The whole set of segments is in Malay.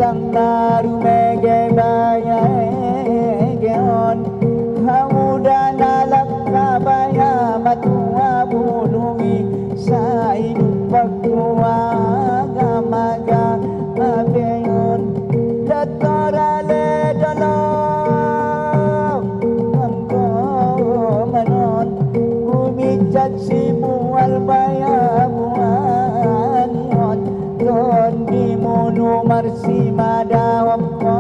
tang narumege bayageon hamuda nalak kabaya matua bulungi sa hidup pagkuwagamaga abeyon datorale dalong angko manon kumijat si mual bayabuan yon don di munu marsi madawap ko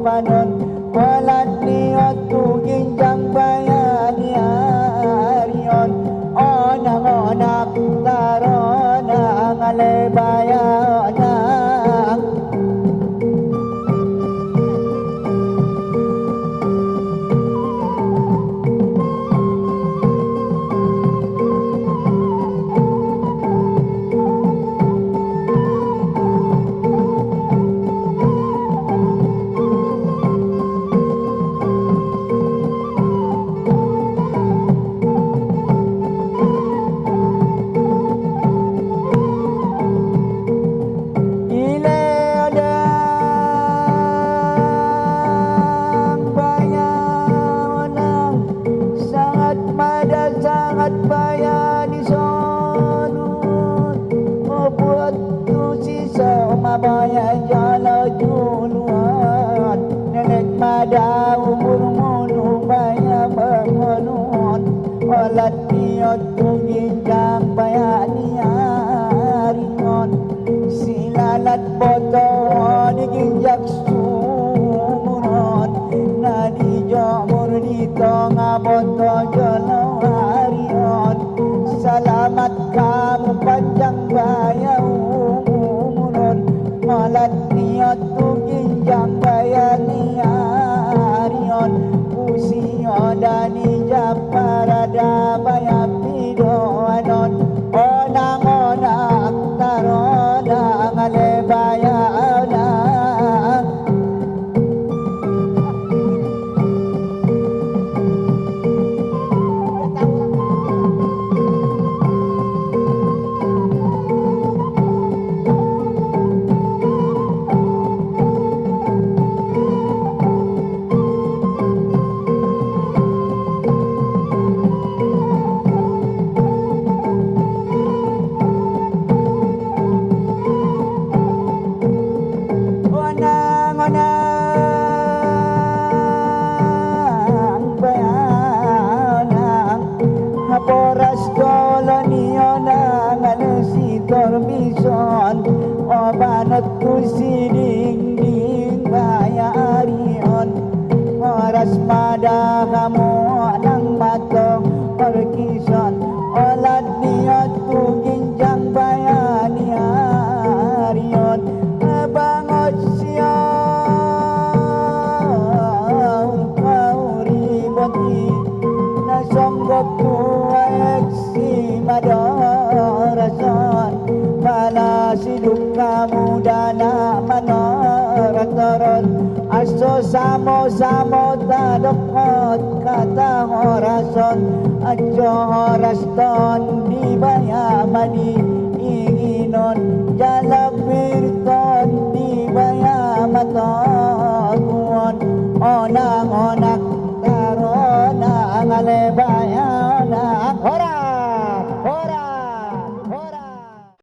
panon walat niot tuginjang bayani arion onang-onak taron ang alebayanak mabaya jala juluan nenek mada umur mulu baya bangunan walat niot tuginjang baya niaringon silalat boto diginjak sumuron nadi jomur dito ngaboto jalawarion salamat kamu panjang baya malat niat tuginjang bayani arion usio dani japarada baya pido anon onang-onak taroda ngale bayana Poras koloniyo ng alesitormison o banat ko siningding bayarion oras madakamo ng matong orkison olad niyo tuginjang bayani arion abangot siya kauriboti nasonggok madorason pala siduk kamu dana manoratoron aso samo-samo tadokot kata horason ajo horaston di bayamani